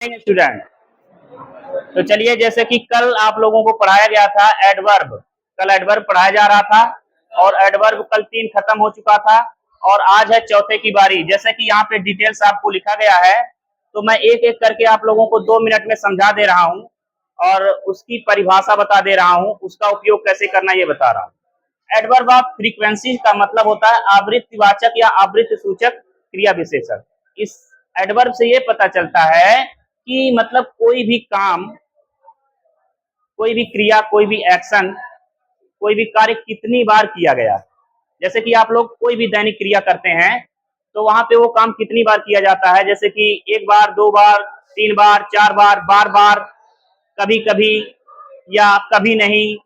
Student, तो चलिए, जैसे कि कल आप लोगों को पढ़ाया गया था एडवर्ब। कल एडवर्ब पढ़ाया जा रहा था और एडवर्ब कल 3 खत्म हो चुका था और आज है चौथे की बारी। जैसे कि यहाँ पे डिटेल्स आपको लिखा गया है, तो मैं एक एक करके आप लोगों को 2 मिनट में समझा दे रहा हूँ और उसकी परिभाषा बता दे रहा हूँ, उसका उपयोग कैसे करना ये बता रहा हूँ। एडवर्ब ऑफ फ्रीक्वेंसी का मतलब होता है आवृत्तिवाचक या आवृत्ति सूचक क्रिया विशेषण। इस एडवर्ब से ये पता चलता है कि मतलब कोई भी काम, कोई भी क्रिया, कोई भी एक्शन, कोई भी कार्य कितनी बार किया गया। जैसे कि आप लोग कोई भी दैनिक क्रिया करते हैं तो वहां पे वो काम कितनी बार किया जाता है, जैसे कि 1 बार, 2 बार, 3 बार, 4 बार, बार बार, कभी कभी या कभी नहीं,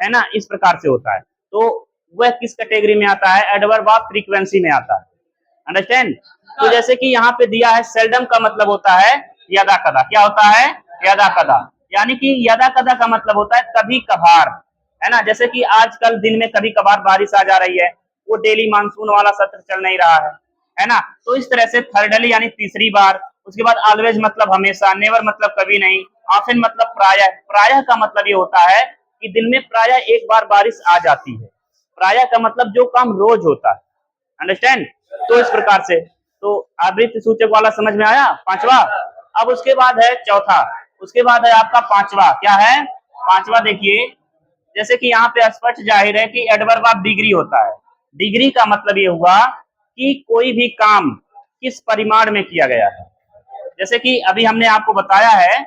है ना, इस प्रकार से होता है। तो वह किस कैटेगरी में आता है? एडवर्ब ऑफ फ्रीक्वेंसी में आता है। अंडरस्टैंड? तो जैसे कि यहाँ पे दिया है सेल्डम का मतलब होता है यदा कदा। क्या होता है? यदा कदा। यानी कि यदा कदा का मतलब होता है कभी कभार, है ना। जैसे कि आजकल दिन में कभी कभार बारिश आ जा रही है, वो डेली मानसून वाला सत्र चल नहीं रहा है ना। तो इस तरह से थर्डली यानी तीसरी बार, उसके बाद ऑलवेज मतलब हमेशा, नेवर मतलब कभी नहीं, ऑफन मतलब प्रायः। प्रायः का मतलब ये होता है कि दिन में प्रायः एक बार बारिश आ जाती है। प्रायः का मतलब जो काम रोज होता है। अंडरस्टैंड? तो इस प्रकार से तो आवृत्ति सूचक वाला समझ में आया, पांचवा। अब उसके बाद है चौथा, उसके बाद है आपका पांचवा। क्या है? पांचवा देखिए, जैसे कि यहाँ पे स्पष्ट जाहिर है कि एडवर्ब ऑफ डिग्री होता है। डिग्री का मतलब ये हुआ कि कोई भी काम किस परिमाण में किया गया है। जैसे कि अभी हमने आपको बताया है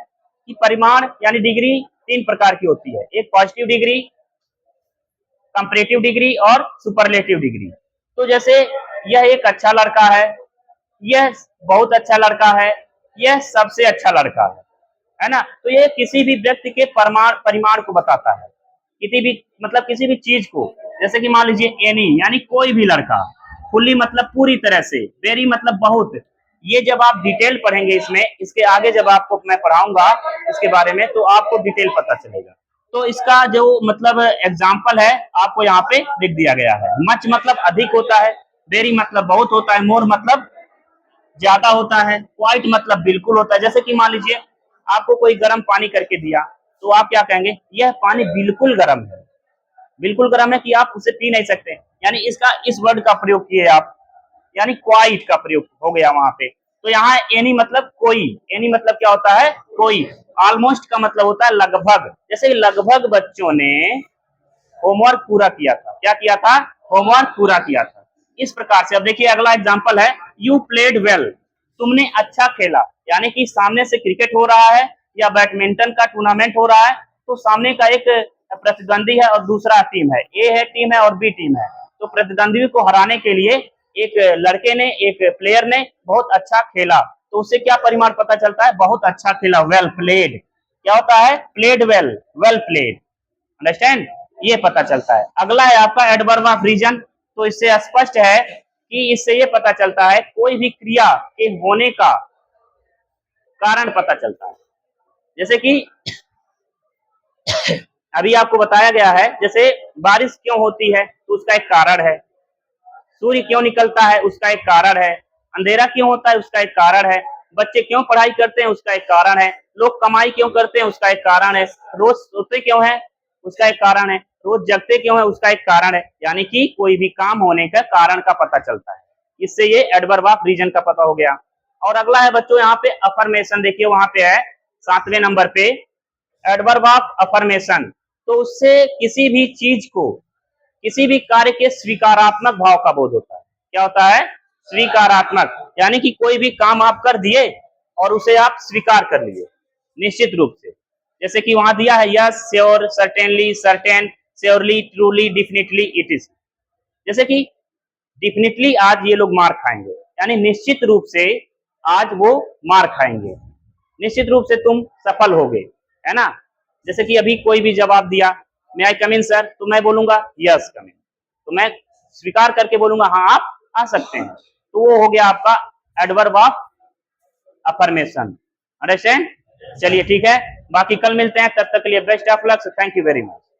कि परिमाण यानी डिग्री 3 प्रकार की होती है, एक पॉजिटिव डिग्री, कंपैरेटिव डिग्री और सुपरलेटिव डिग्री। तो जैसे यह एक अच्छा लड़का है, यह बहुत अच्छा लड़का है, यह सबसे अच्छा लड़का है ना। तो ये किसी भी व्यक्ति के परिमाण को बताता है, किसी भी मतलब किसी भी चीज को। जैसे कि मान लीजिए एनी यानी कोई भी लड़का, फुल्ली मतलब पूरी तरह से, वेरी मतलब बहुत। ये जब आप डिटेल पढ़ेंगे इसमें, इसके आगे जब आपको मैं पढ़ाऊंगा इसके बारे में, तो आपको डिटेल पता चलेगा। तो इसका जो मतलब एग्जाम्पल है आपको यहाँ पे लिख दिया गया है। मच मतलब अधिक होता है, वेरी मतलब बहुत होता है, मोर मतलब ज्यादा होता है, क्वाइट मतलब बिल्कुल होता है। जैसे कि मान लीजिए आपको कोई गर्म पानी करके दिया, तो आप क्या कहेंगे? यह पानी बिल्कुल गर्म है। बिल्कुल गर्म है कि आप उसे पी नहीं सकते, यानी इसका इस वर्ड का प्रयोग किए आप, यानी क्वाइट का प्रयोग हो गया वहां पे। तो यहाँ एनी मतलब कोई, एनी मतलब क्या होता है? कोई। ऑलमोस्ट का मतलब होता है लगभग। जैसे लगभग बच्चों ने होमवर्क पूरा किया था। क्या किया था? होमवर्क पूरा किया था। इस प्रकार से अब देखिए अगला एग्जांपल है, यू प्लेड वेल। तुमने अच्छा खेला, यानी कि सामने से क्रिकेट हो रहा है या बैडमिंटन का टूर्नामेंट हो रहा है, तो सामने का एक प्रतिद्वंदी है और दूसरा टीम है, ए है टीम है और बी टीम है। तो प्रतिद्वंदी को हराने के लिए एक लड़के ने, एक प्लेयर ने बहुत अच्छा खेला, तो उससे क्या परिमाण पता चलता है? बहुत अच्छा खेला, वेल प्लेड। क्या होता है? Played well, well played. Understand? ये पता चलता है। अगला है आपका एडवर्ब ऑफ रीजन। तो इससे स्पष्ट है कि इससे ये पता चलता है कोई भी क्रिया के होने का कारण पता चलता है। जैसे कि अभी आपको बताया गया है, जैसे बारिश क्यों होती है तो उसका एक कारण है, सूर्य क्यों निकलता है उसका एक कारण है, अंधेरा क्यों होता है उसका एक कारण है, बच्चे क्यों पढ़ाई करते हैं उसका एक कारण है, लोग कमाई क्यों करते हैं उसका एक कारण है, रोज सोते क्यों है उसका एक कारण है, रोज जगते क्यों है उसका एक कारण है। यानी कि कोई भी काम होने का कारण का पता चलता है। इससे ये एडवर्ब ऑफ रीजन का पता हो गया। और अगला है बच्चों यहाँ पे अफर्मेशन। देखिए वहां पे है 7वें नंबर पे, एडवर्ब ऑफ अफर्मेशन। तो उससे किसी भी चीज को, किसी भी कार्य के स्वीकारात्मक भाव का बोध होता है। क्या होता है? स्वीकारात्मक। यानी कि कोई भी काम आप कर दिए और उसे आप स्वीकार कर लिए निश्चित रूप से। जैसे कि वहां दिया है yes, sure, certainly, certain, surely, truly, definitely, it is. जैसे कि डिफिनिटली आज ये लोग मार खाएंगे, यानी निश्चित रूप से आज वो मार खाएंगे, निश्चित रूप से तुम सफल होगे, है ना। जैसे कि अभी कोई भी जवाब दिया, मे आई कम इन सर, तो मैं बोलूंगा यस कम इन, तो मैं स्वीकार करके बोलूंगा हाँ आप आ सकते हैं। तो वो हो गया आपका एडवर्ब ऑफ अफर्मेशन। अंडरस्टैंड? चलिए ठीक है, बाकी कल मिलते हैं, तब तक के लिए best of luck. Thank you very much.